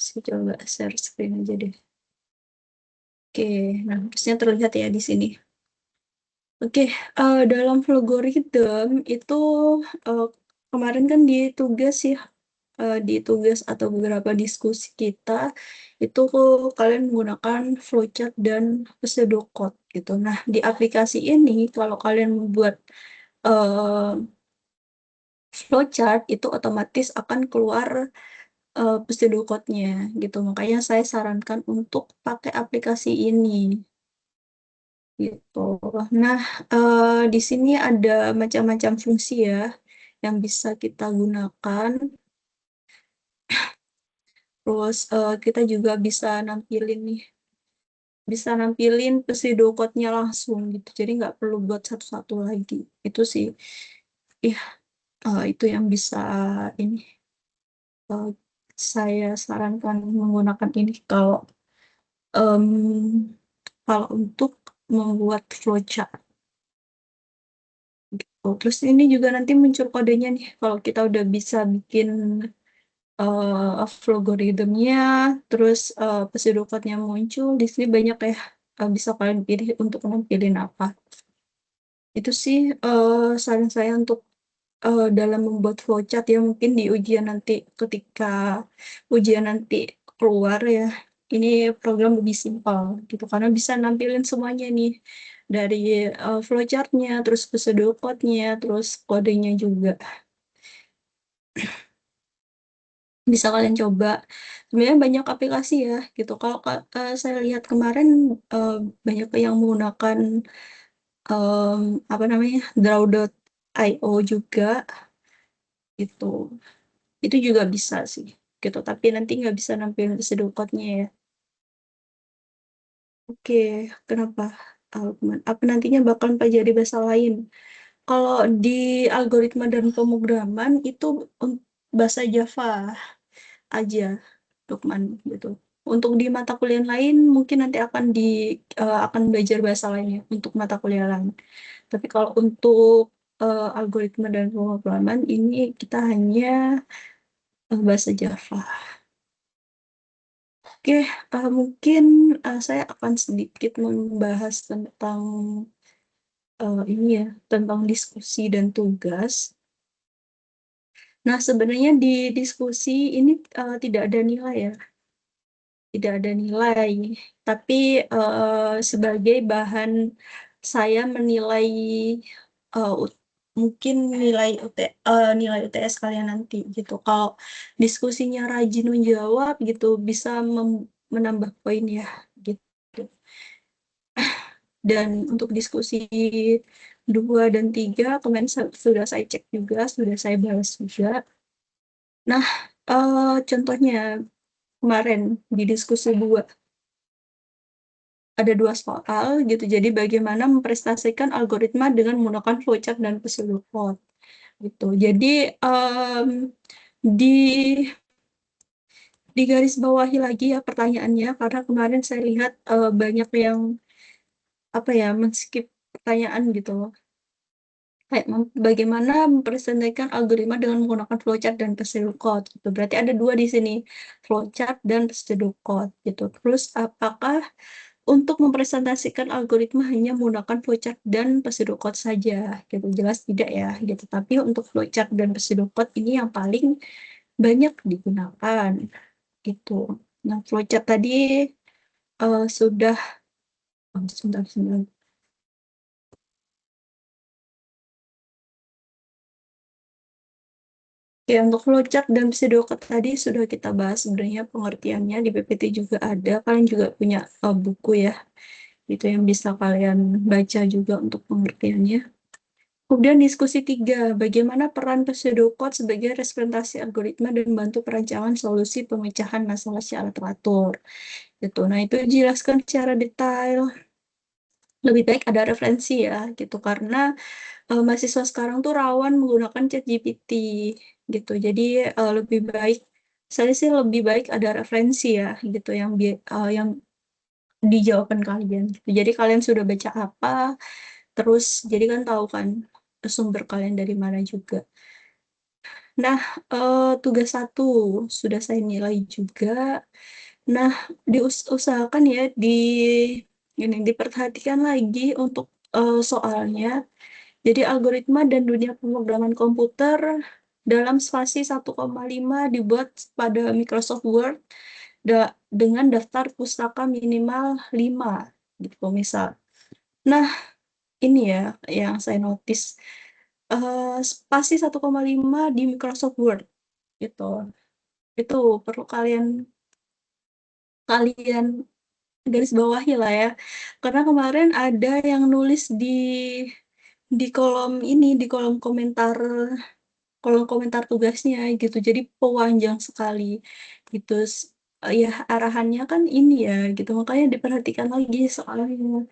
Saya coba share screen aja deh. Oke, nah harusnya terlihat ya di sini. Oke, dalam Flowgorithm itu eh, kemarin kan di tugas ya, di tugas atau beberapa diskusi kita itu kalian menggunakan flowchart dan pseudocode gitu. Nah, di aplikasi ini kalau kalian membuat eh, flowchart itu otomatis akan keluar pseudocode-nya gitu. Makanya saya sarankan untuk pakai aplikasi ini gitu. Nah, di sini ada macam-macam fungsi ya yang bisa kita gunakan. Terus kita juga bisa nampilin pseudocode-nya langsung gitu. Jadi nggak perlu buat satu-satu lagi. Itu sih, ya itu yang bisa ini eh, saya sarankan menggunakan ini em, kalau untuk membuat flowchart. Oh, terus ini juga nanti muncul kodenya nih kalau kita udah bisa bikin algoritmnya, terus pseudocode-nya muncul di sini banyak ya, bisa kalian pilih untuk nampilin apa. Itu sih saran saya untuk dalam membuat flowchart ya, mungkin di ujian nanti ketika ujian nanti keluar ya, ini program lebih simpel gitu karena bisa nampilin semuanya nih dari flowchartnya, terus pseudocode-nya, terus kodenya juga bisa kalian coba. Sebenarnya banyak aplikasi ya gitu. Kalau saya lihat kemarin eh, banyak yang menggunakan apa namanya Draw.io juga gitu. Itu juga bisa sih gitu. Tapi nanti nggak bisa nampilin sedokotnya ya. Oke, kenapa? Apa nantinya bakal pelajari bahasa lain? Kalau di algoritma dan pemrograman itu bahasa Java aja Lukman gitu. Untuk di mata kuliah lain mungkin nanti akan belajar bahasa lainnya untuk mata kuliah lain. Tapi kalau untuk algoritma dan pemrograman ini kita hanya bahasa Java. Oke, mungkin saya akan sedikit membahas tentang ini ya, tentang diskusi dan tugas. Nah, sebenarnya di diskusi ini tidak ada nilai ya, tidak ada nilai, tapi sebagai bahan saya menilai mungkin nilai UTS kalian nanti gitu. Kalau diskusinya rajin menjawab gitu, bisa menambah poin ya gitu. Dan untuk diskusi 2 dan 3 kemarin sudah saya cek juga, sudah saya bahas juga. Nah, contohnya kemarin di diskusi 2 ada 2 soal gitu. Jadi bagaimana mempresentasikan algoritma dengan menggunakan flowchart dan pseudocode gitu. Jadi di garis bawahi lagi ya pertanyaannya karena kemarin saya lihat banyak yang men-skip pertanyaan gitu loh. Kayak bagaimana mempresentasikan algoritma dengan menggunakan flowchart dan pseudocode gitu. Berarti ada 2 di sini, flowchart dan pseudocode gitu. Terus apakah untuk mempresentasikan algoritma hanya menggunakan flowchart dan pseudocode saja gitu? Jelas tidak ya gitu. Tapi untuk flowchart dan pseudocode ini yang paling banyak digunakan gitu. Nah, flowchart tadi sudah sebentar. Ya, untuk flowchart dan pseudocode tadi sudah kita bahas sebenarnya pengertiannya di PPT juga ada. Kalian juga punya buku ya, itu yang bisa kalian baca juga untuk pengertiannya. Kemudian diskusi 3, bagaimana peran pseudocode sebagai representasi algoritma dan membantu perancangan solusi pemecahan masalah secara teratur. Gitu. Nah, itu dijelaskan secara detail. Lebih baik ada referensi ya, gitu. Karena mahasiswa sekarang tuh rawan menggunakan ChatGPT gitu. Jadi lebih baik saya sih lebih baik ada referensi ya gitu yang dijawabkan kalian. Gitu. Jadi kalian sudah baca apa, terus jadi kan tahu kan sumber kalian dari mana juga. Nah, tugas 1 sudah saya nilai juga. Nah, diusahakan ya ini diperhatikan lagi untuk soalnya. Jadi algoritma dan dunia pemrograman komputer dalam spasi 1,5 dibuat pada Microsoft Word dengan daftar pustaka minimal 5 gitu misal. Nah, ini ya yang saya notice. Spasi 1,5 di Microsoft Word gitu. Itu perlu kalian kalian garis bawahi lah ya. Karena kemarin ada yang nulis di kolom komentar tugasnya gitu. Jadi panjang sekali gitu. Ya arahannya kan ini ya gitu. Makanya diperhatikan lagi soalnya.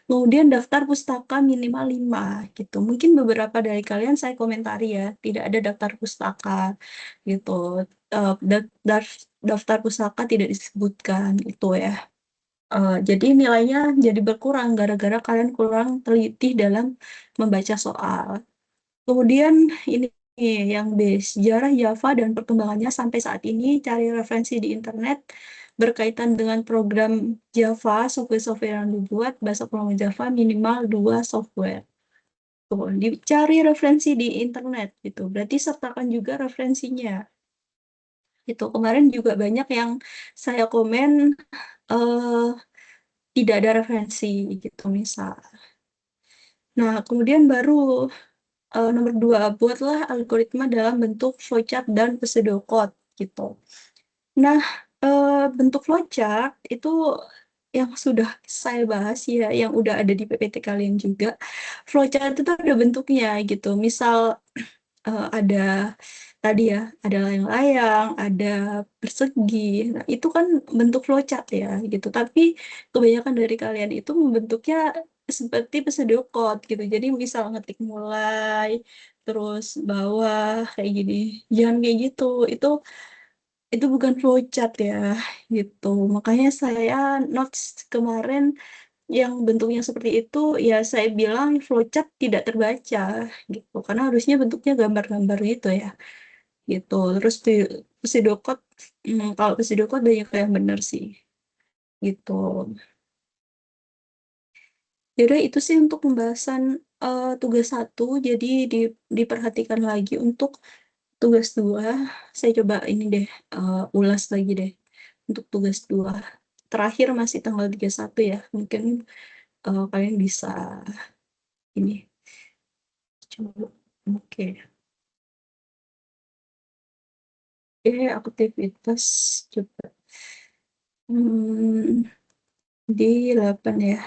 Kemudian daftar pustaka minimal 5 gitu. Mungkin beberapa dari kalian saya komentari ya, tidak ada daftar pustaka gitu. Daftar pustaka tidak disebutkan itu ya. Jadi nilainya jadi berkurang gara-gara kalian kurang teliti dalam membaca soal. Kemudian ini yang B, sejarah Java dan perkembangannya sampai saat ini, cari referensi di internet berkaitan dengan program Java, software-software yang dibuat, bahasa pemrograman Java minimal 2 software. Tuh, dicari referensi di internet gitu. Berarti sertakan juga referensinya. Itu kemarin juga banyak yang saya komen eh, tidak ada referensi gitu misal. Nah, kemudian baru nomor 2, buatlah algoritma dalam bentuk flowchart dan pseudocode gitu. Nah, bentuk flowchart itu yang sudah saya bahas ya, yang udah ada di PPT kalian juga. Flowchart itu ada bentuknya gitu. Misal ada tadi ya, ada layang-layang, ada persegi. Nah, itu kan bentuk flowchart ya gitu. Tapi kebanyakan dari kalian itu membentuknya seperti pseudocode gitu. Jadi misal ngetik mulai, terus bawah kayak gini. Jangan kayak gitu. Itu itu bukan flowchart ya, gitu. Makanya saya notes kemarin yang bentuknya seperti itu, ya saya bilang flowchart tidak terbaca, gitu. Karena harusnya bentuknya gambar-gambar gitu ya, gitu. Terus pseudocode, kalau pseudocode banyak yang benar sih, gitu. Jadi itu sih untuk pembahasan tugas satu, jadi diperhatikan lagi untuk tugas dua. Saya coba ini deh, ulas lagi deh untuk tugas dua. Terakhir masih tanggal 31 ya, mungkin kalian bisa ini coba. Oke. Aktivitas coba. Hmm, di 8 ya.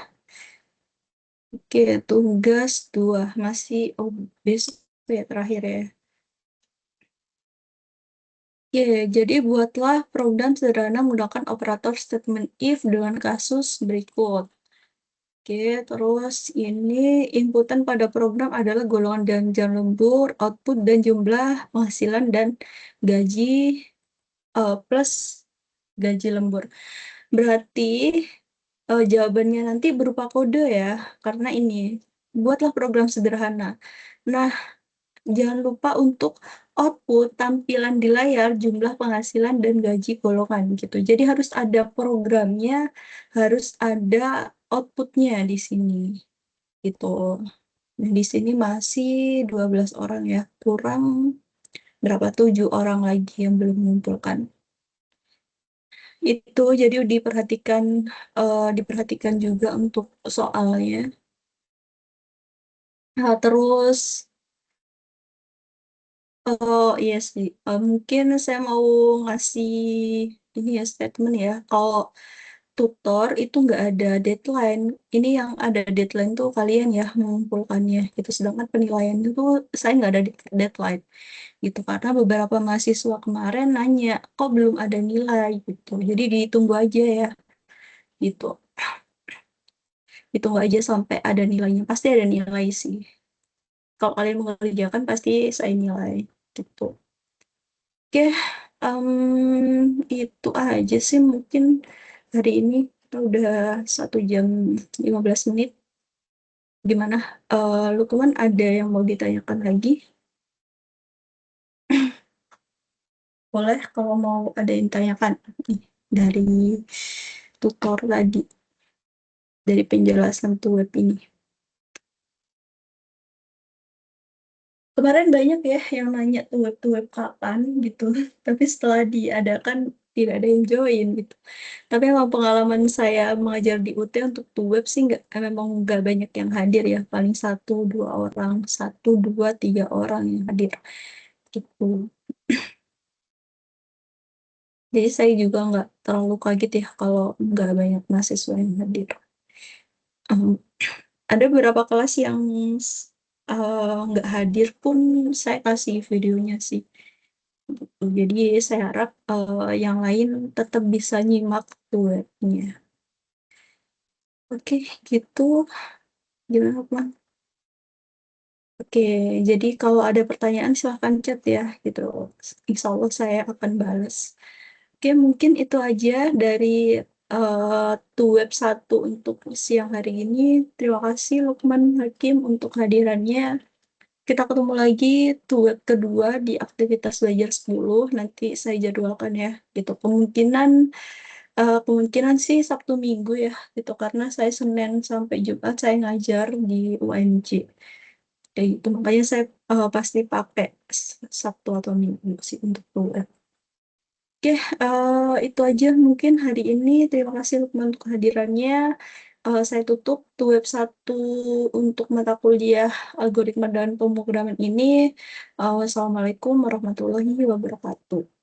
Oke, tugas dua masih besok ya terakhir ya. Ya, jadi buatlah program sederhana menggunakan operator statement if dengan kasus berikut. Oke, terus ini inputan pada program adalah golongan dan jam lembur, output dan jumlah penghasilan dan gaji plus gaji lembur. Berarti jawabannya nanti berupa kode ya, karena ini buatlah program sederhana. Nah, jangan lupa untuk output tampilan di layar, jumlah penghasilan dan gaji golongan gitu. Jadi harus ada programnya, harus ada outputnya di sini gitu. Nah, di sini masih 12 orang ya, kurang berapa 7 orang lagi yang belum mengumpulkan. Itu jadi diperhatikan juga untuk soalnya. Nah, terus iya sih. Mungkin saya mau ngasih ini ya statement ya. Kalau tutor itu nggak ada deadline. Ini yang ada deadline tuh kalian ya mengumpulkannya. Gitu. Sedangkan penilaian itu saya nggak ada deadline. Gitu. Karena beberapa mahasiswa kemarin nanya, kok belum ada nilai gitu. Jadi ditunggu aja ya. Gitu. Ditunggu aja sampai ada nilainya. Pasti ada nilai sih. Kalau kalian mengerjakan pasti saya nilai. Gitu. Oke, itu aja sih mungkin hari ini kita udah 1 jam 15 menit. Gimana, Lukman ada yang mau ditanyakan lagi? Boleh kalau mau ada yang tanyakan nih, dari tutor tadi, dari penjelasan tuh web ini. Kemarin banyak ya yang nanya tuh web kapan gitu, tapi setelah diadakan tidak ada yang join gitu. Tapi emang pengalaman saya mengajar di UT untuk web sih memang nggak banyak yang hadir ya, paling 1 2 orang, 1 2 3 orang yang hadir gitu. Jadi saya juga nggak terlalu kaget ya kalau nggak banyak mahasiswa yang hadir. Em, ada beberapa kelas yang nggak hadir pun saya kasih videonya sih. Jadi saya harap yang lain tetap bisa nyimak webnya. Oke, gitu. Gimana, Bang? Oke, jadi kalau ada pertanyaan silahkan chat ya, gitu. Insya Allah saya akan balas. Oke, mungkin itu aja dari web satu untuk siang hari ini. Terima kasih Lukman Hakim untuk hadirannya. Kita ketemu lagi web kedua di aktivitas belajar 10. Nanti saya jadwalkan ya, gitu. Kemungkinan sih Sabtu Minggu ya, gitu. Karena saya Senin sampai Jumat saya ngajar di UNJ. Kayak gitu. Makanya saya pasti pakai Sabtu atau Minggu sih untuk web. Oke, itu aja mungkin hari ini. Terima kasih Lukman untuk kehadirannya. Saya tutup web satu untuk mata kuliah algoritma dan pemrograman ini. Wassalamualaikum warahmatullahi wabarakatuh.